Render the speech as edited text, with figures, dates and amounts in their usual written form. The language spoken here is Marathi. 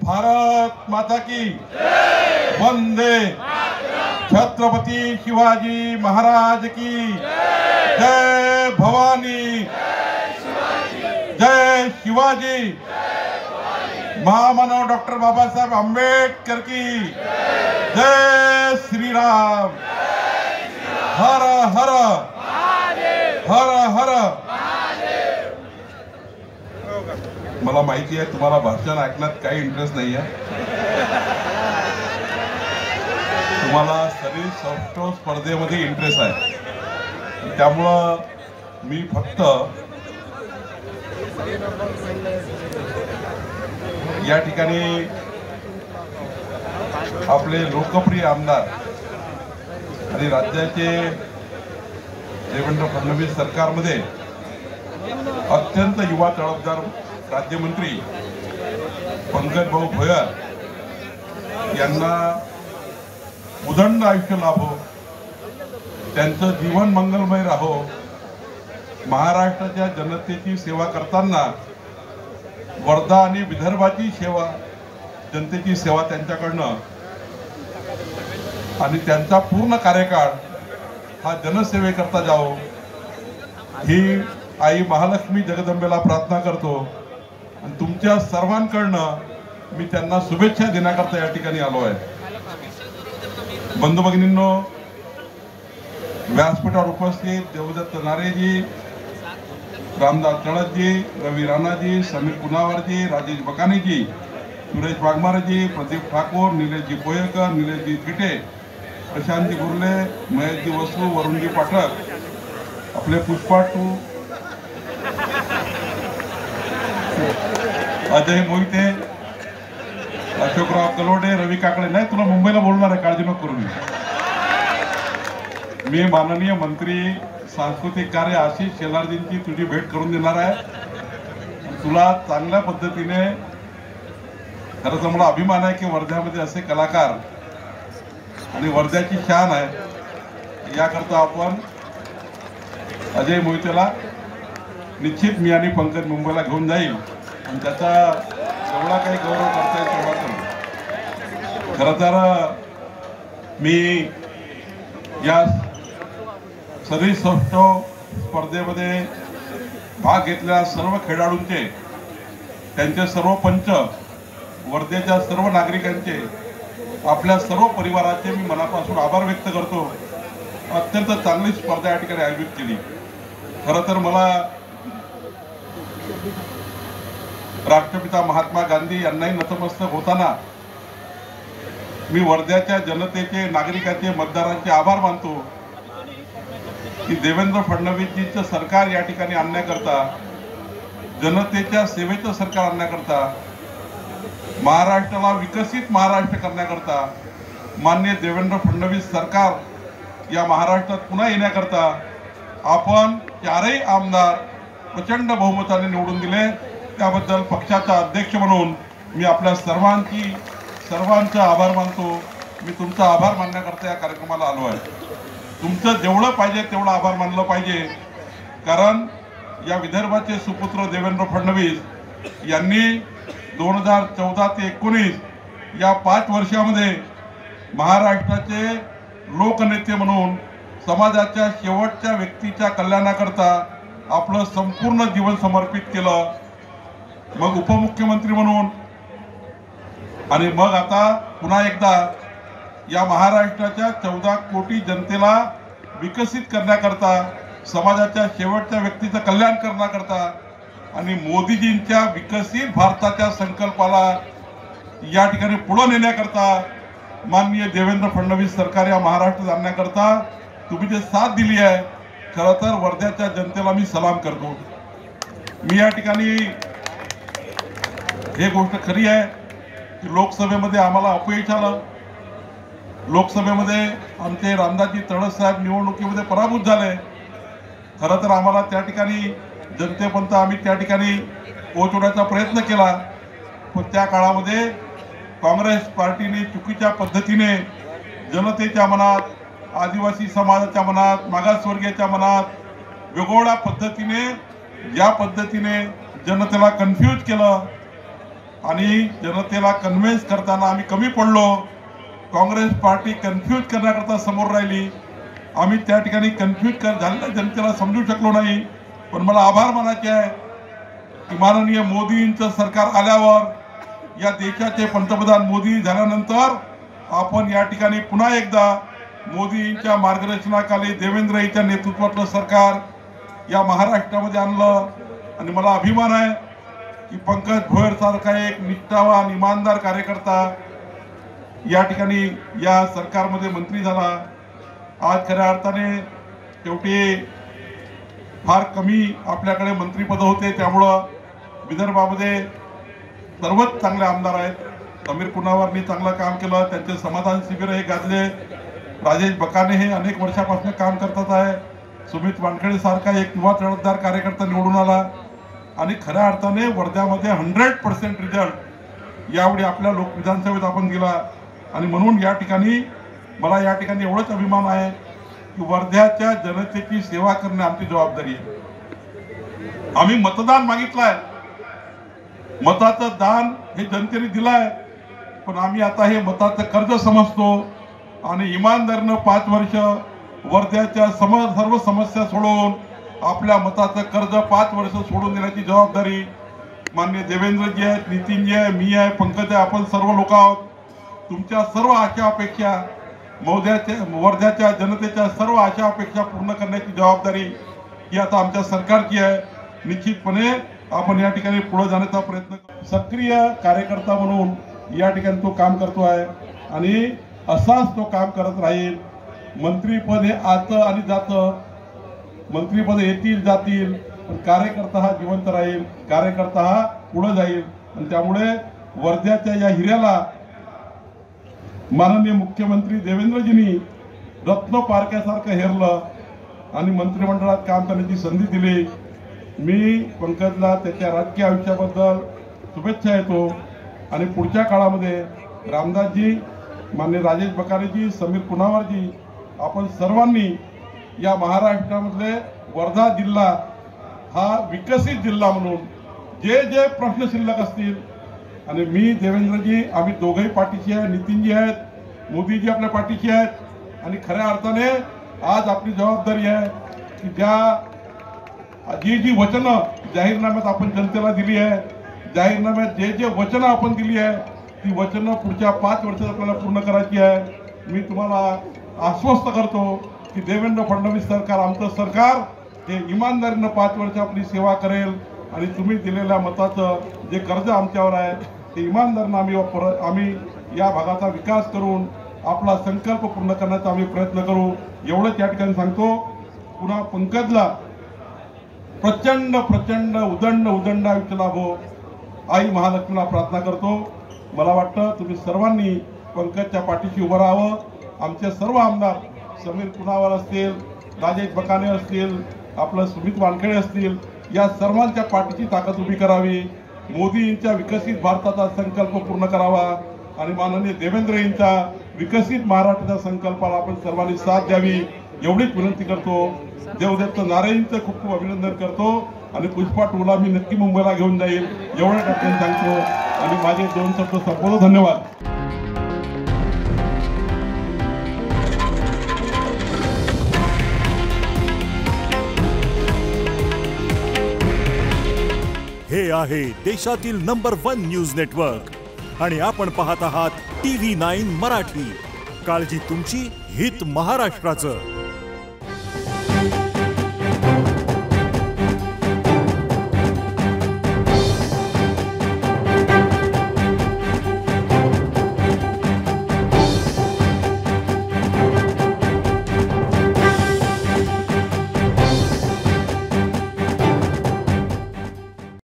भारत माता की वंदे छत्रपति शिवाजी महाराज की जय भवानी जय शिवाजी महामानव डॉक्टर बाबासाहेब आंबेडकर की जय श्री राम हर हर हर हर। मला माहिती आहे तुम्हाला भाषण ऐकण्यात काही इंटरेस्ट नाही आहे, तुम्हाला शरीर सौष्ठव स्पर्धेमध्ये इंटरेस्ट आहे, त्यामुळं मी फक्त या ठिकाणी आपले लोकप्रिय आमदार आणि राज्याचे देवेंद्र फडणवीस सरकारमध्ये अत्यंत युवा तळपदार राज्यमंत्री पंकज भाऊ भोयर यांना उदंड आयुष्य लाभो, त्यांचं जीवन मंगलमय राहो, महाराष्ट्राच्या जनतेची सेवा करताना वर्धा आणि विदर्भाची सेवा, जनतेची सेवा त्यांच्याकडनं आणि त्यांचा पूर्ण कार्यकाळ हा जनसेवेकरता जाओ ही आई महालक्ष्मी जगदंबेला प्रार्थना करतो आणि तुमच्या सर्वांकडनं मी त्यांना शुभेच्छा देण्याकरता या ठिकाणी आलो आहे। बंधू भगिनींनो, व्यासपीठावर उपस्थित देवदत्त नारेजी, रामदास तळसजी, रवी राणाजी, समीर पुनावरजी, राजेश बकानीजी, सुरेश वाघमारेजी, प्रदीप ठाकूर, निलेशजी पोयेकर, निलेशजी थिटे, प्रशांतजी गुरले, महेशजी वसू, वरुणजी पाठक, आपले पुष्पाटू, अजय मोहिते, अशोकराव कलोडे, रवी काकडे, नाही तुला मुंबईला बोलणार आहे, काळजी नको करू। मी माननीय मंत्री सांस्कृतिक कार्य आशिष शेलारजींची तुझी भेट करून देणार आहे। तुला चांगल्या पद्धतीने, खरं तर मला अभिमान आहे की वर्ध्यामध्ये असे कलाकार आणि वर्ध्याची शान आहे, याकरता आपण अजय मोहितेला निश्चित मी आणि पंकज मुंबईला घेऊन जाईल आणि त्याचा जेवढा काही गौरव करता येईल तेवढा करू। खरं तर मी या शरीर सौष्ठव स्पर्धेमध्ये भाग घेतलेल्या सर्व खेळाडूंचे, त्यांचे सर्व पंच, वर्धेच्या सर्व नागरिकांचे, आपल्या सर्व परिवाराचे मी मनापासून आभार व्यक्त करतो। अत्यंत चांगली स्पर्धा या ठिकाणी आयोजित केली। खरं तर मला राष्ट्रपिता महात्मा गांधी यांनाही नतमस्तक होताना मी वर्ध्याच्या जनतेचे, नागरिकांचे, मतदारांचे आभार मानतो की देवेंद्र फडणवीसजींचं सरकार या ठिकाणी आणण्याकरता, जनतेच्या सेवेचं सरकार आणण्याकरता, महाराष्ट्राला विकसित महाराष्ट्र करण्याकरता, माननीय देवेंद्र फडणवीस सरकार या महाराष्ट्रात पुन्हा येण्याकरता आपण चारही आमदार प्रचंड बहुमताने निवडून दिले। त्याबद्दल पक्षाचा अध्यक्ष म्हणून मी आपल्या सर्वांचा आभार मानतो। मी तुमचा आभार मानण्याकरता या कार्यक्रमाला आलो आहे। तुमचं जेवढं पाहिजे तेवढं आभार मानलं पाहिजे, कारण या विदर्भाचे सुपुत्र देवेंद्र फडणवीस यांनी 2014 ते 19 या 5 वर्षामध्ये महाराष्ट्राचे लोकनेते म्हणून समाजाच्या शेवटच्या व्यक्तीच्या कल्याणाकरता आपलं संपूर्ण जीवन समर्पित केलं। मग उपमुख्यमंत्री म्हणून आणि मग आता पुन्हा एकदा या महाराष्ट्राच्या 14 कोटी जनतेला विकसित करण्याकरता, समाजाच्या शेवटच्या व्यक्तीचं कल्याण करण्याकरता आणि मोदीजींच्या विकसित भारताच्या संकल्पाला या ठिकाणी पुढे नेण्याकरता माननीय देवेंद्र फडणवीस सरकार या महाराष्ट्रात आणण्याकरता तुम्ही जे साथ दिली आहे, खरं तर वर्ध्याच्या जनतेला मी सलाम करतो। मी या ठिकाणी हे गोष्ट खरी आहे की लोकसभेमध्ये आम्हाला अपयश आलं। लोकसभेमध्ये आमचे रामदासजी तळस साहेब निवडणुकीमध्ये पराभूत झाले। खरं तर आम्हाला त्या ठिकाणी जनतेपर्यंत आम्ही त्या ठिकाणी पोहोचवण्याचा प्रयत्न केला, पण त्या काळामध्ये काँग्रेस पार्टीने चुकीच्या पद्धतीने जनतेच्या मनात, आदिवासी समाजाच्या मनात, मागासवर्गीयाच्या मनात वेगवेगळ्या पद्धतीने, ज्या पद्धतीने जनतेला कन्फ्यूज केलं आणि जनतेला कन्व्हिन्स करताना आम्ही कमी पडलो। काँग्रेस पार्टी कन्फ्यूज करण्याकरता समोर राहिली, आम्ही त्या ठिकाणी कन्फ्यूज झालेल्या जनतेला समजू शकलो नाही। पण मला आभार मानायचे आहे की माननीय मोदींचं सरकार आल्यावर, या देशाचे पंतप्रधान मोदी झाल्यानंतर आपण या ठिकाणी पुन्हा एकदा मोदींच्या मार्गदर्शनाखाली देवेंद्रजींच्या नेतृत्वातलं सरकार या महाराष्ट्रामध्ये आणलं। आणि मला अभिमान आहे की पंकज भोयर सारखा एक निष्ठावान इमानदार कार्यकर्ता या ठिकाणी या सरकारमध्ये मंत्री झाला। आज खऱ्या अर्थाने शेवटी फार कमी आपल्याकडे मंत्रीपद होते, त्यामुळं विदर्भामध्ये सर्वच चांगले आमदार आहेत। समीर कुणावारनी चांगलं काम केलं, त्यांचे समाधान शिबिर हे गाजले। राजेश बकाने हे अनेक वर्षापासून काम करतात आहे। सुमित वानखेडे सारखा एक युवा चढतदार कार्यकर्ता निवडून आला आणि खऱ्या अर्थाने वर्ध्यामध्ये 100% रिझल्ट यावेळी आपल्या लोक विधानसभेत आपण दिला। आणि म्हणून या ठिकाणी मला या ठिकाणी एवढंच अभिमान आहे की वर्ध्याच्या जनतेची सेवा करणे आमची जबाबदारी आहे। आम्ही मतदान मागितलंय, मताचं दान हे जनतेने दिलंय, पण आम्ही आता हे मताचं कर्ज समजतो आणि इमानदारीनं 5 वर्ष वर्ध्याच्या सर्व समस्या सोडवून आपल्या मताचं कर्ज 5 वर्ष सोडून देण्याची जबाबदारी माननीय देवेंद्रजी आहेत, नितीनजी आहे, मी आहे, पंकज आहे, आपण सर्व लोक आहोत। तुमच्या सर्व आशा अपेक्षा वर्ध्याच्या जनतेच्या सर्व आशा अपेक्षा पूर्ण करण्याची जबाबदारी ही आता आमच्या सरकारची आहे। निश्चितपणे आपण या ठिकाणी पुढे जाण्याचा प्रयत्न सक्रिय कार्यकर्ता म्हणून या ठिकाणी तो काम करतो आहे आणि असाच तो काम करत राहील। मंत्रीपद हे आतं आणि जातं, मंत्रीपद येतील जातील, पण कार्यकर्ता हा जिवंत राहील, कार्यकर्ता हा पुढे जाईल। आणि त्यामुळे वर्ध्याच्या या हिऱ्याला माननीय मुख्यमंत्री देवेंद्रजींनी रत्न पारख्यासारखं हेरलं आणि मंत्रिमंडळात काम करण्याची संधी दिली। मी पंकजला त्याच्या राजकीय आयुष्याबद्दल शुभेच्छा देतो आणि पुढच्या काळामध्ये रामदासजी, माननीय राजेश बकारेजी, समीर कुणावारजी, आपण सर्वांनी या महाराष्ट्रामधले वर्धा जिल्हा हा विकसित जिल्हा म्हणून जे जे प्रश्न शिल्लक असतील, आणि मी देवेंद्रजी आम्ही दोघंही पाठीशी आहे, नितीनजी आहेत, मोदीजी आपल्या पाठीशी आहेत। आणि खऱ्या अर्थाने आज आपली जबाबदारी आहे की जी वचनं जाहीरनाम्यात आपण जनतेला दिली आहे, जाहीरनाम्यात जे वचनं आपण दिली आहे ती वचनं पुढच्या 5 वर्षात आपल्याला पूर्ण करायची आहे। मी तुम्हाला आश्वस्त करतो की देवेंद्र फडणवीस सरकार, आमचं सरकार हे इमानदारीनं 5 वर्ष आपली सेवा करेल आणि तुम्ही दिलेल्या मताचं जे कर्ज आमच्यावर आहे ते इमानदारीनं आम्ही या भागाचा विकास करून आपला संकल्प पूर्ण करण्याचा आम्ही प्रयत्न करू, एवढंच या ठिकाणी सांगतो। पुन्हा पंकजला प्रचंड उदंड आयुष्य लाभो आई महालक्ष्मीला प्रार्थना करतो। मला वाटतं तुम्ही सर्वांनी पंकजच्या पाठीशी उभं राहावं। आमचे सर्व आमदार समीर कुणावार असतील, राजेश बकाने असतील, आपलं सुमित वानखेडे असतील, या सर्वांच्या पाठीची ताकद उभी करावी। मोदींच्या विकसित भारताचा संकल्प पूर्ण करावा आणि माननीय देवेंद्रजींचा विकसित महाराष्ट्राच्या संकल्पाला आपण सर्वांनी साथ द्यावी, एवढीच विनंती करतो। देवदत्त नारायणचं खूप खूप अभिनंदन करतो आणि पुष्पा टोला मी नक्की मुंबईला घेऊन जाईल, एवढं टाकून सांगतो आणि माझे 2 शब्द संपवतो। धन्यवाद। हे आहे देशातील नंबर 1 न्यूज नेटवर्क आणि आपण पाहत आहात TV9 मराठी। काळजी तुमची, हित महाराष्ट्राचं।